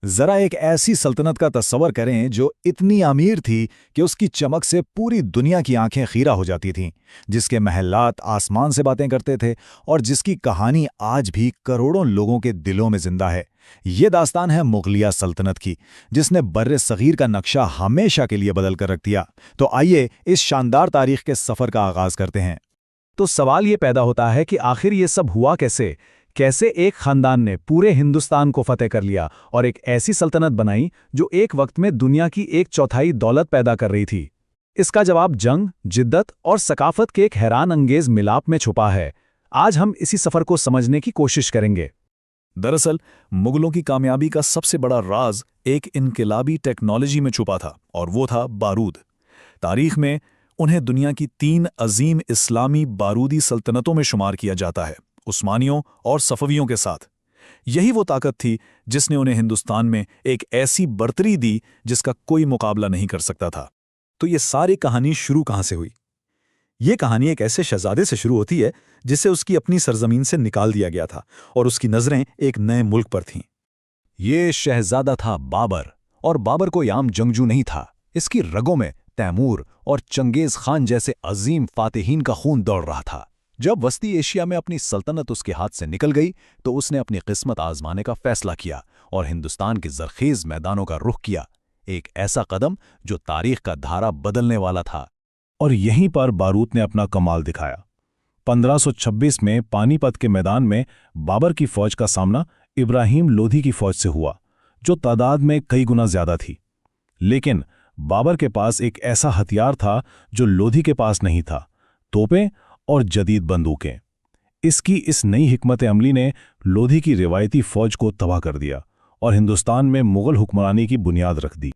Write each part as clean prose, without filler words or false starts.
ذرا ایک ایسی سلطنت کا تصور کریں جو اتنی امیر تھی کہ اس کی چمک سے پوری دنیا کی آنکھیں خیرہ ہو جاتی تھیں، جس کے محلات آسمان سے باتیں کرتے تھے اور جس کی کہانی آج بھی کروڑوں لوگوں کے دلوں میں زندہ ہے۔ یہ داستان ہے مغلیہ سلطنت کی، جس نے بر صغیر کا نقشہ ہمیشہ کے لیے بدل کر رکھ دیا۔ تو آئیے اس شاندار تاریخ کے سفر کا آغاز کرتے ہیں۔ تو سوال یہ پیدا ہوتا ہے کہ آخر یہ سب ہوا کیسے ایک خاندان نے پورے ہندوستان کو فتح کر لیا اور ایک ایسی سلطنت بنائی جو ایک وقت میں دنیا کی 1/4 دولت پیدا کر رہی تھی؟ اس کا جواب جنگ، جدت اور ثقافت کے ایک حیران انگیز ملاپ میں چھپا ہے۔ آج ہم اسی سفر کو سمجھنے کی کوشش کریں گے۔ دراصل مغلوں کی کامیابی کا سب سے بڑا راز ایک انقلابی ٹیکنالوجی میں چھپا تھا، اور وہ تھا بارود۔ تاریخ میں انہیں دنیا کی 3 عظیم اسلامی بارودی سلطنتوں میں شمار کیا جاتا ہے، عثمانیوں اور صفویوں کے ساتھ۔ یہی وہ طاقت تھی جس نے انہیں ہندوستان میں ایک ایسی برتری دی جس کا کوئی مقابلہ نہیں کر سکتا تھا۔ تو یہ ساری کہانی شروع کہاں سے ہوئی؟ یہ کہانی ایک ایسے شہزادے سے شروع ہوتی ہے جسے اس کی اپنی سرزمین سے نکال دیا گیا تھا اور اس کی نظریں ایک نئے ملک پر تھیں۔ یہ شہزادہ تھا بابر، اور بابر کوئی عام جنگجو نہیں تھا۔ اس کی رگوں میں تیمور اور چنگیز خان جیسے عظیم فاتحین کا خون دوڑ رہا تھا۔ جب وسطی ایشیا میں اپنی سلطنت اس کے ہاتھ سے نکل گئی تو اس نے اپنی قسمت آزمانے کا فیصلہ کیا اور ہندوستان کے زرخیز میدانوں کا رخ کیا، ایک ایسا قدم جو تاریخ کا دھارا بدلنے والا تھا۔ اور یہیں پر بارود نے اپنا کمال دکھایا۔ 1526 میں پانی پت کے میدان میں بابر کی فوج کا سامنا ابراہیم لودھی کی فوج سے ہوا، جو تعداد میں کئی گنا زیادہ تھی۔ لیکن بابر کے پاس ایک ایسا ہتھیار تھا جو لودھی کے پاس نہیں تھا: توپیں اور جدید بندوقیں۔ اس کی اس نئی حکمت عملی نے لودھی کی روایتی فوج کو تباہ کر دیا اور ہندوستان میں مغل حکمرانی کی بنیاد رکھ دی۔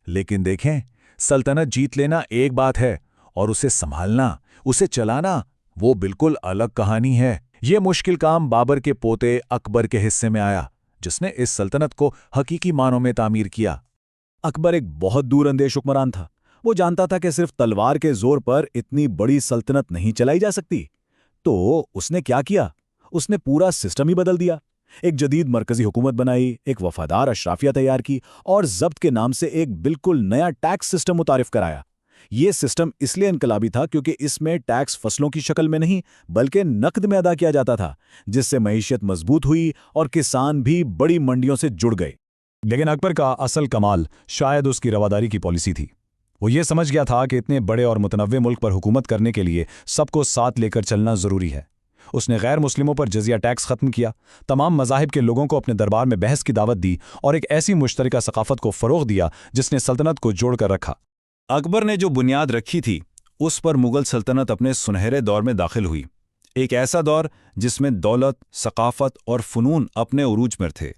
لیکن دیکھیں، سلطنت جیت لینا ایک بات ہے، اور اسے سنبھالنا، اسے چلانا، وہ بالکل الگ کہانی ہے۔ یہ مشکل کام بابر کے پوتے اکبر کے حصے میں آیا، جس نے اس سلطنت کو حقیقی معنوں میں تعمیر کیا۔ اکبر ایک بہت دور اندیش حکمران تھا۔ وہ جانتا تھا کہ صرف تلوار کے زور پر اتنی بڑی سلطنت نہیں چلائی جا سکتی۔ تو اس نے کیا کیا؟ اس نے پورا سسٹم ہی بدل دیا۔ ایک جدید مرکزی حکومت بنائی، ایک وفادار اشرافیہ تیار کی، اور ضبط کے نام سے ایک بالکل نیا ٹیکس سسٹم متعارف کرایا۔ یہ سسٹم اس لیے انقلابی تھا کیونکہ اس میں ٹیکس فصلوں کی شکل میں نہیں بلکہ نقد میں ادا کیا جاتا تھا، جس سے معیشت مضبوط ہوئی اور کسان بھی بڑی منڈیوں سے جڑ گئے۔ لیکن اکبر کا اصل کمال شاید اس کی رواداری کی پالیسی تھی۔ وہ یہ سمجھ گیا تھا کہ اتنے بڑے اور متنوع ملک پر حکومت کرنے کے لیے سب کو ساتھ لے کر چلنا ضروری ہے۔ اس نے غیر مسلموں پر جزیہ ٹیکس ختم کیا، تمام مذاہب کے لوگوں کو اپنے دربار میں بحث کی دعوت دی، اور ایک ایسی مشترکہ ثقافت کو فروغ دیا جس نے سلطنت کو جوڑ کر رکھا۔ اکبر نے جو بنیاد رکھی تھی، اس پر مغل سلطنت اپنے سنہرے دور میں داخل ہوئی، ایک ایسا دور جس میں دولت، ثقافت اور فنون اپنے عروج پر تھے۔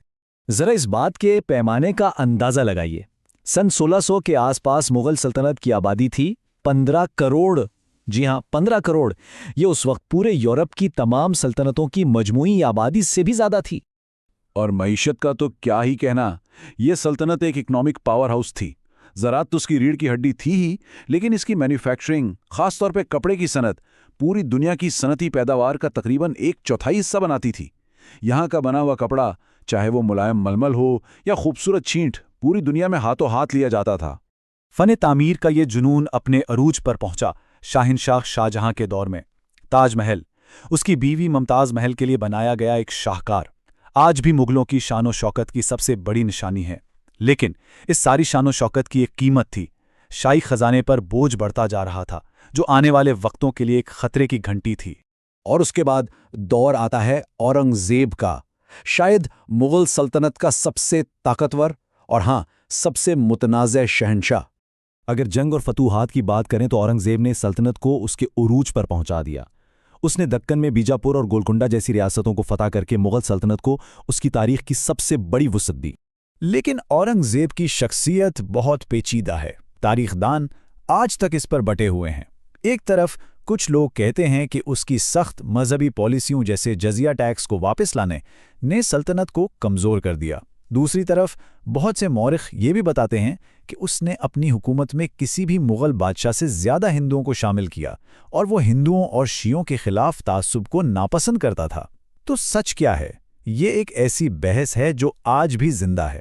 ذرا اس بات کے پیمانے کا اندازہ لگائیے۔ سن 1600 کے آس پاس مغل سلطنت کی آبادی تھی 15 کروڑ۔ جی ہاں، 15 کروڑ۔ یہ اس وقت پورے یورپ کی تمام سلطنتوں کی مجموعی آبادی سے بھی زیادہ تھی۔ اور معیشت کا تو کیا ہی کہنا، یہ سلطنت ایک اکنامک پاور ہاؤس تھی۔ زراعت تو اس کی ریڑھ کی ہڈی تھی ہی، لیکن اس کی مینوفیکچرنگ، خاص طور پہ کپڑے کی صنعت، پوری دنیا کی صنعتی پیداوار کا تقریباً 1/4 حصہ بناتی تھی۔ یہاں کا بنا ہوا کپڑا، چاہے وہ ملائم ململ ہو یا خوبصورت چھینٹ، پوری دنیا میں ہاتھوں ہاتھ لیا جاتا تھا۔ فن تعمیر کا یہ جنون اپنے عروج پر پہنچا شاہنشاہ شاہجہاں کے دور میں۔ تاج محل، اس کی بیوی ممتاز محل کے لیے بنایا گیا ایک شاہکار، آج بھی مغلوں کی شان و شوکت کی سب سے بڑی نشانی ہے۔ لیکن اس ساری شان و شوکت کی ایک قیمت تھی۔ شاہی خزانے پر بوجھ بڑھتا جا رہا تھا، جو آنے والے وقتوں کے لیے ایک خطرے کی گھنٹی تھی۔ اور اس کے بعد دور آتا ہے اورنگزیب کا، شاید مغل سلطنت کا سب سے طاقتور اور ہاں سب سے متنازع شہنشاہ۔ اگر جنگ اور فتوحات کی بات کریں تو اورنگزیب نے سلطنت کو اس کے عروج پر پہنچا دیا۔ اس نے دکن میں بیجاپور اور گولکنڈہ جیسی ریاستوں کو فتح کر کے مغل سلطنت کو اس کی تاریخ کی سب سے بڑی وسعت دی۔ لیکن اورنگزیب کی شخصیت بہت پیچیدہ ہے۔ تاریخ دان آج تک اس پر بٹے ہوئے ہیں۔ ایک طرف کچھ لوگ کہتے ہیں کہ اس کی سخت مذہبی پالیسیوں جیسے جزیہ ٹیکس کو واپس لانے نے سلطنت کو کمزور کر دیا۔ دوسری طرف بہت سے مورخ یہ بھی بتاتے ہیں کہ اس نے اپنی حکومت میں کسی بھی مغل بادشاہ سے زیادہ ہندوؤں کو شامل کیا، اور وہ ہندوؤں اور شیعوں کے خلاف تعصب کو ناپسند کرتا تھا۔ تو سچ کیا ہے؟ یہ ایک ایسی بحث ہے جو آج بھی زندہ ہے۔